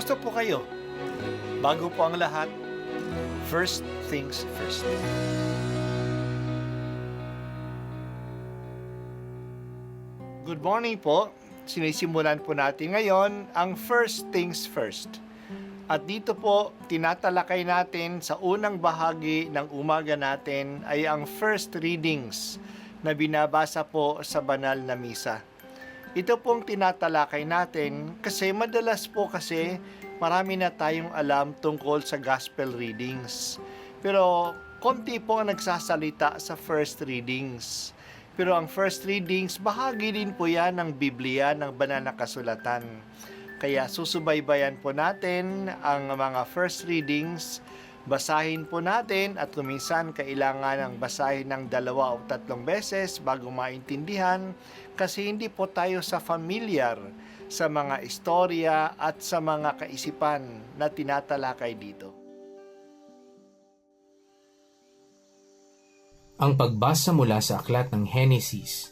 Kumusta po kayo? Bago po ang lahat, first things first. Good morning po. Sinisimulan po natin ngayon ang first things first. At dito po, tinatalakay natin sa unang bahagi ng umaga natin ay ang first readings na binabasa po sa banal na misa. Ito pong tinatalakay natin kasi madalas po kasi marami na tayong alam tungkol sa gospel readings. Pero konti po ang nagsasalita sa first readings. Pero ang first readings, bahagi din po yan ng Biblia, ng banal na kasulatan. Kaya susubaybayan po natin ang mga first readings, basahin po natin at kuminsan kailangan ng basahin ng 2 o 3 beses bago maintindihan kasi hindi po tayo familiar sa mga istorya at sa mga kaisipan na tinatalakay dito. Ang pagbasa mula sa aklat ng Henesis.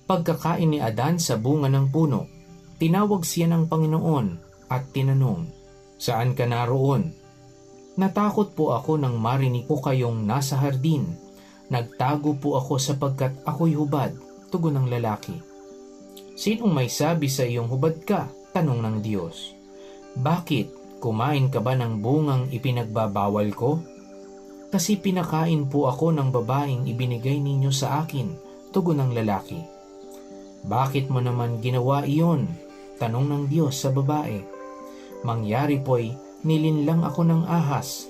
Pagkakain ni Adan sa bunga ng puno, tinawag siya ng Panginoon at tinanong, "Saan ka naroon?" "Natakot po ako nang marinig ko kayong nasa hardin. Nagtago po ako sapagkat ako'y hubad," tugon ng lalaki. "Sinong may sabi sa iyong hubad ka?" tanong ng Diyos. "Bakit? Kumain ka ba ng bungang ipinagbabawal ko?" "Kasi pinakain po ako ng babaeng ibinigay ninyo sa akin," tugon ng lalaki. "Bakit mo naman ginawa iyon?" tanong ng Diyos sa babae. "Mangyari po'y nilinlang ako ng ahas,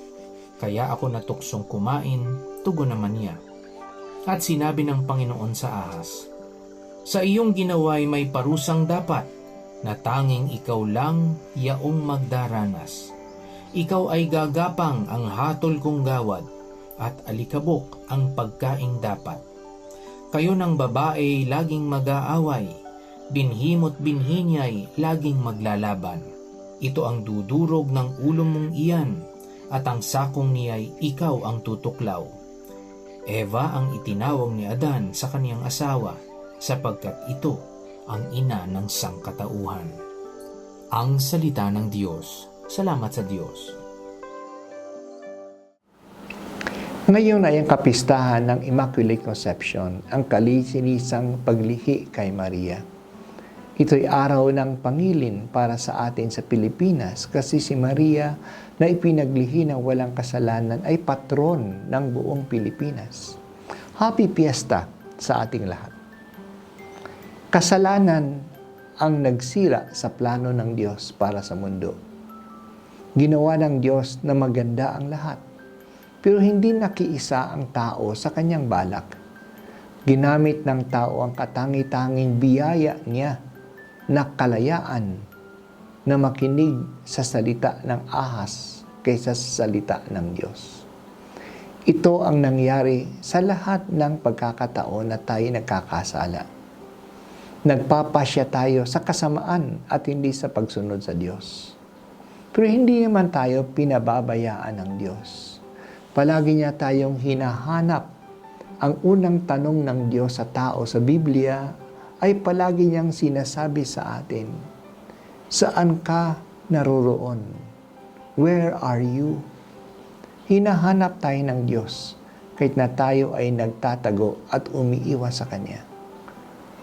kaya ako natuksong kumain," tugon naman niya. At sinabi ng Panginoon sa ahas, "Sa iyong ginawa'y may parusang dapat, na tanging ikaw lang yaong magdaranas. Ikaw ay gagapang ang hatol kong gawad, at alikabok ang pagkaing dapat. Kayo ng babae laging mag-aaway, binhimo't binhi niya'y laging maglalaban. Ito ang dudurog ng ulo mong iyan, at ang sakong niya'y ikaw ang tutuklaw." Eva ang itinawag ni Adan sa kaniyang asawa, sapagkat ito ang ina ng sangkatauhan. Ang salita ng Diyos. Salamat sa Diyos. Ngayon ay ang kapistahan ng Immaculate Conception, ang kalisinisang paglihi kay Maria. Ito'y araw ng pangilin para sa atin sa Pilipinas kasi si Maria na ipinaglihi ng walang kasalanan ay patron ng buong Pilipinas. Happy Fiesta sa ating lahat. Kasalanan ang nagsira sa plano ng Diyos para sa mundo. Ginawa ng Diyos na maganda ang lahat, pero hindi nakiisa ang tao sa kanyang balak. Ginamit ng tao ang katangi-tanging biyaya niya na kalayaan na makinig sa salita ng ahas kaysa sa salita ng Diyos. Ito ang nangyari sa lahat ng pagkakataon na tayo nagkakasala. Nagpapasya tayo sa kasamaan at hindi sa pagsunod sa Diyos. Pero hindi naman tayo pinababayaan ng Diyos. Palagi niya tayong hinahanap. Ang unang tanong ng Diyos sa tao sa Biblia ay palagi niyang sinasabi sa atin, "Saan ka naroroon? Where are you?" Hinahanap tayo ng Diyos kahit na tayo ay nagtatago at umiiwas sa Kanya.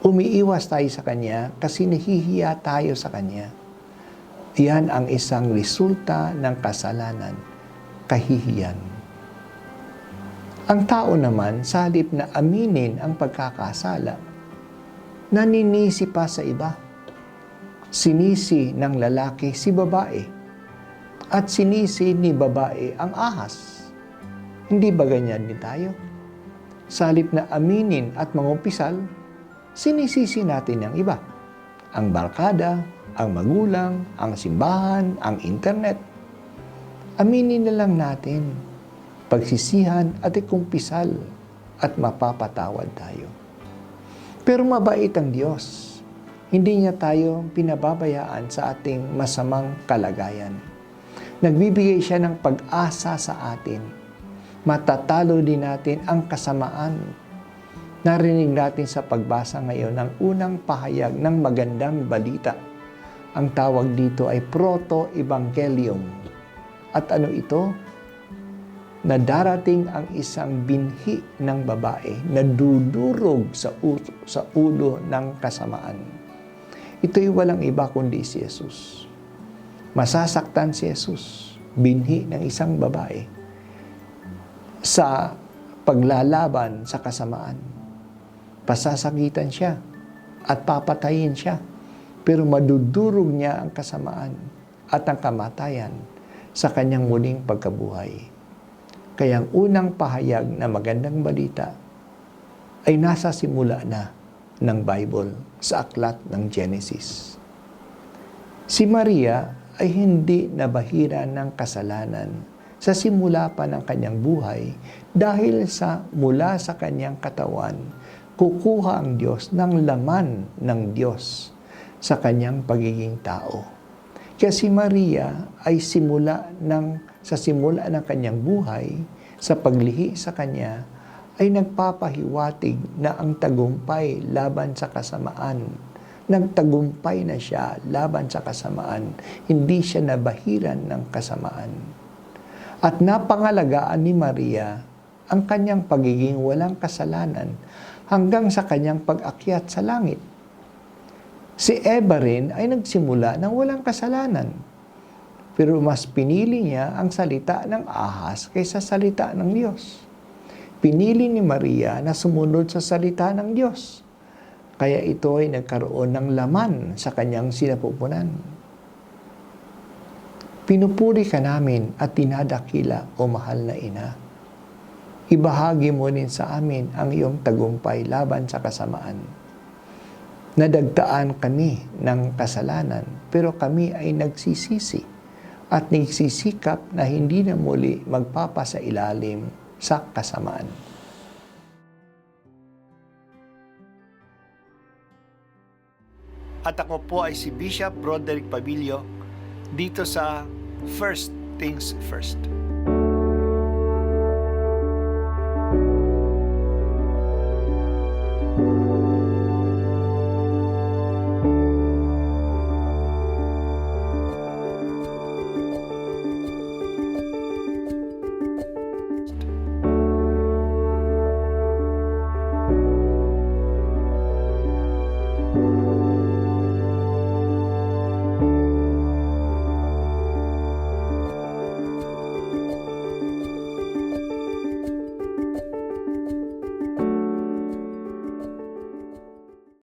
Umiiwas tayo sa Kanya kasi nahihiya tayo sa Kanya. Yan ang isang resulta ng kasalanan, kahihiyan. Ang tao naman, sa halip na aminin ang pagkakasala, naninisi pa sa iba. Sinisi ng lalaki si babae, at sinisi ni babae ang ahas. Hindi ba ganyan din tayo? Sa halip na aminin at mangumpisal, sinisisi natin ang iba. Ang barkada, ang magulang, ang simbahan, ang internet. Aminin na lang natin, pagsisihan at ikumpisal at mapapatawad tayo. Pero mabait ang Diyos. Hindi niya tayo pinababayaan sa ating masamang kalagayan. Nagbibigay siya ng pag-asa sa atin. Matatalo din natin ang kasamaan. Narinig natin sa pagbasa ngayon ng unang pahayag ng magandang balita Ang tawag dito ay proto-evangelium. At ano ito? Na darating ang isang binhi ng babae na dudurog sa ulo ng kasamaan. Ito'y walang iba kundi si Jesus. Masasaktan si Jesus, binhi ng isang babae, sa paglalaban sa kasamaan. Pasasakitan siya at papatayin siya, pero madudurog niya ang kasamaan at ang kamatayan sa kanyang muling pagkabuhay. Kaya ang unang pahayag na magandang balita ay nasa simula na ng Bible sa aklat ng Genesis. Si Maria ay hindi nabahira ng kasalanan sa simula pa ng kanyang buhay dahil mula sa kanyang katawan, kukuha ang Diyos ng laman ng Diyos sa kanyang pagiging tao. Kaya si Maria ay sa simula ng kanyang buhay, sa paglihi sa kanya, ay nagpapahiwatig na ang tagumpay laban sa kasamaan. Nagtagumpay na siya laban sa kasamaan. Hindi siya nabahiran ng kasamaan. At napangalagaan ni Maria ang kanyang pagiging walang kasalanan hanggang sa kanyang pag-akyat sa langit. Si Eva rin ay nagsimula ng walang kasalanan. Pero mas pinili niya ang salita ng ahas kaysa salita ng Diyos. Pinili ni Maria na sumunod sa salita ng Diyos. Kaya ito ay nagkaroon ng laman sa kanyang sinapupunan. Pinupuri ka namin at tinadakila, o mahal na ina. Ibahagi mo rin sa amin ang iyong tagumpay laban sa kasamaan. Nadagtaan kami ng kasalanan, pero kami ay nagsisisi at nagsisikap na hindi na muli magpapasailalim sa kasamaan. At ako po ay si Bishop Broderick Pabilio dito sa First Things First.